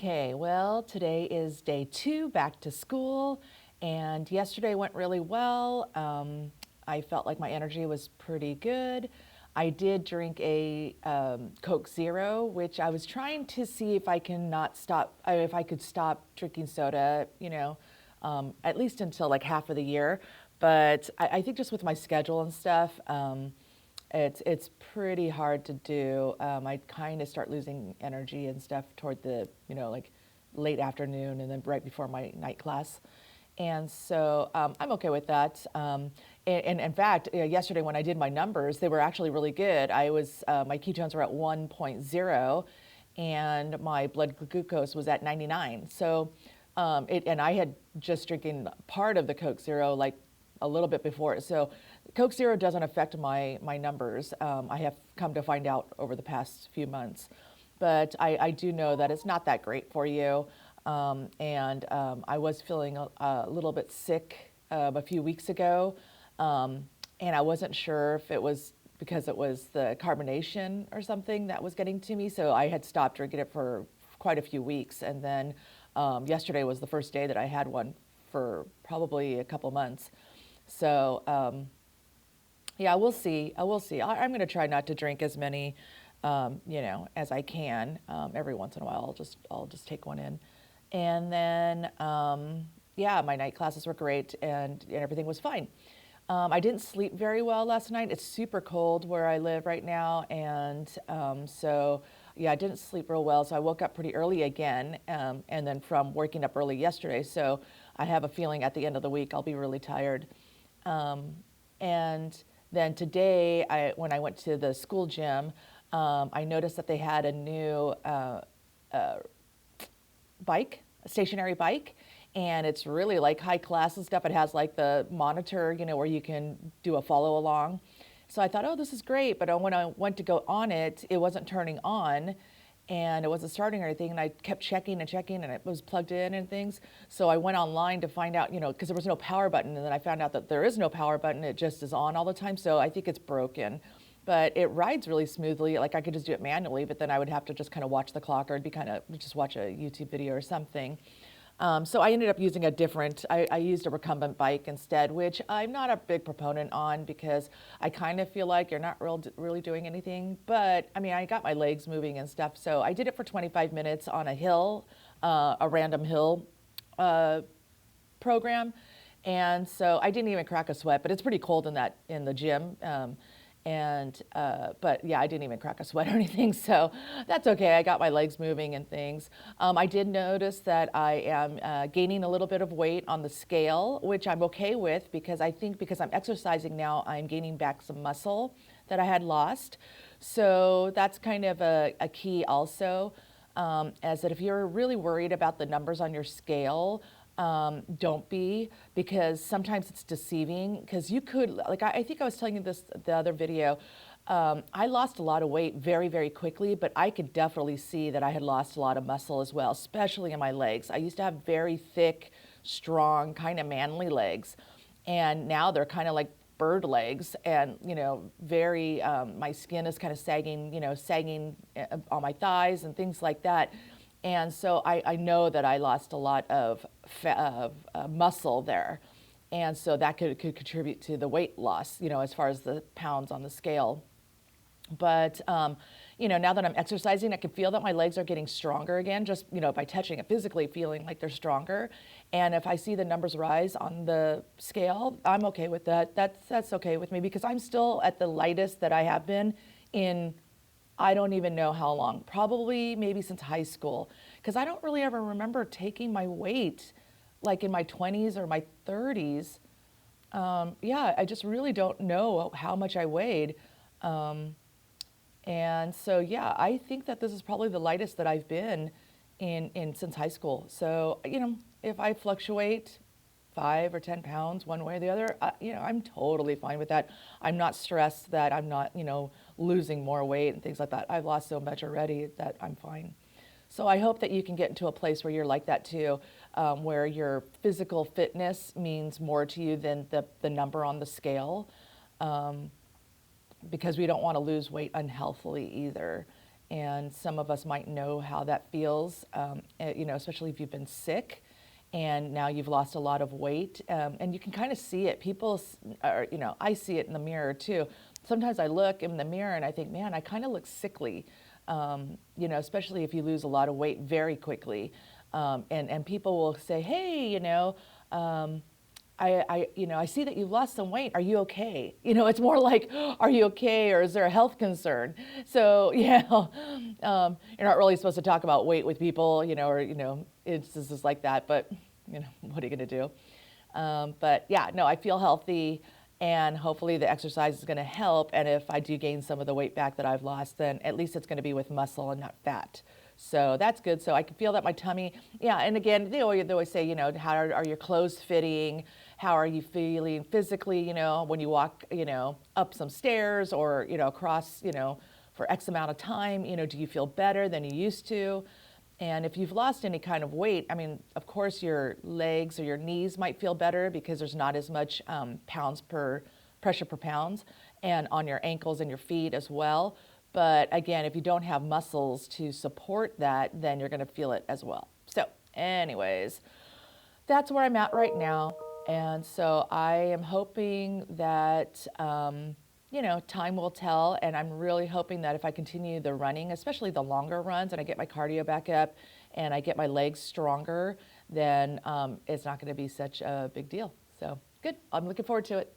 Okay, well, today is day 2 back to school, and yesterday went really well. I felt like my energy was pretty good. I did drink a Coke Zero, which I was trying to see if I can not stop, if I could stop drinking soda, at least until like half of the year. But I think just with my schedule and stuff, it's pretty hard to do. I kind of start losing energy and stuff toward the like late afternoon and then right before my night class, and so I'm okay with that. And in fact, yesterday when I did my numbers, they were actually really good. I was my ketones were at 1.0, and my blood glucose was at 99. So and I had just drinking part of the Coke Zero like a little bit before. So Coke Zero doesn't affect my numbers. I have come to find out over the past few months. But I do know that it's not that great for you. I was feeling a little bit sick a few weeks ago. And I wasn't sure if it was because it was the carbonation or something that was getting to me. So I had stopped drinking it for quite a few weeks. And then yesterday was the first day that I had one for probably a couple months. So yeah, we'll see. I will see. I'm going to try not to drink as many, as I can. Every once in a while, I'll just take one in, and then yeah, my night classes were great, and everything was fine. I didn't sleep very well last night. It's super cold where I live right now, and so yeah, I didn't sleep real well. So I woke up pretty early again, and then from waking up early yesterday. So I have a feeling at the end of the week I'll be really tired. And then today, when I went to the school gym, I noticed that they had a new bike, a stationary bike, and it's really like high class and stuff. It has like the monitor, where you can do a follow along. So I thought, oh, this is great. But when I went to go on it, it wasn't turning on, and it wasn't starting or anything. And I kept checking and checking, and it was plugged in and things. So I went online to find out, because there was no power button. And then I found out that there is no power button. It just is on all the time. So I think it's broken. But it rides really smoothly. Like I could just do it manually, but then I would have to just kind of watch the clock, or it'd be kind of just watch a YouTube video or something. So I ended up using I used a recumbent bike instead, which I'm not a big proponent on because I kind of feel like you're not really doing anything. But I mean, I got my legs moving and stuff. So I did it for 25 minutes on a hill, a random hill program. And so I didn't even crack a sweat, but it's pretty cold in the gym. But yeah, I didn't even crack a sweat or anything, so that's okay. I got my legs moving and things. I did notice that I am gaining a little bit of weight on the scale, which I'm okay with because I think because I'm exercising now, I'm gaining back some muscle that I had lost. So that's kind of a key also, as that if you're really worried about the numbers on your scale, don't be, because sometimes it's deceiving because you could, like I think I was telling you this the other video, I lost a lot of weight very, very quickly, but I could definitely see that I had lost a lot of muscle as well, especially in my legs. I used to have very thick, strong, kind of manly legs, and now they're kind of like bird legs, and very my skin is kind of sagging on my thighs and things like that. And so I know that I lost a lot of muscle there. And so that could contribute to the weight loss, as far as the pounds on the scale. But, now that I'm exercising, I can feel that my legs are getting stronger again, just, by touching it physically, feeling like they're stronger. And if I see the numbers rise on the scale, I'm okay with that. That's okay with me because I'm still at the lightest that I have been in I don't even know how long, probably maybe since high school, because I don't really ever remember taking my weight like in my 20s or my 30s. Yeah, I just really don't know how much I weighed. And so, yeah, I think that this is probably the lightest that I've been in since high school. So, if I fluctuate 5 or 10 pounds one way or the other, I'm totally fine with that. I'm not stressed that I'm not, losing more weight and things like that. I've lost so much already that I'm fine. So I hope that you can get into a place where you're like that too, where your physical fitness means more to you than the number on the scale, because we don't want to lose weight unhealthily either. and some of us might know how that feels, especially if you've been sick and now you've lost a lot of weight. And you can kind of see it. I see it in the mirror too. Sometimes I look in the mirror and I think, man, I kind of look sickly, especially if you lose a lot of weight very quickly. And people will say, hey, I see that you've lost some weight. Are you okay? It's more like, are you okay? Or is there a health concern? So, you're not really supposed to talk about weight with people, it's just like that, but, what are you going to do? But yeah, no, I feel healthy and hopefully the exercise is going to help. And if I do gain some of the weight back that I've lost, then at least it's going to be with muscle and not fat. So that's good. So I can feel that my tummy, yeah. And again, they always say, how are your clothes fitting? How are you feeling physically, when you walk, up some stairs or, across, for X amount of time, do you feel better than you used to? And if you've lost any kind of weight, I mean, of course, your legs or your knees might feel better because there's not as much pressure per pounds, and on your ankles and your feet as well. But again, if you don't have muscles to support that, then you're going to feel it as well. So anyways, that's where I'm at right now. And so I am hoping that, time will tell. And I'm really hoping that if I continue the running, especially the longer runs, and I get my cardio back up and I get my legs stronger, then it's not going to be such a big deal. So good. I'm looking forward to it.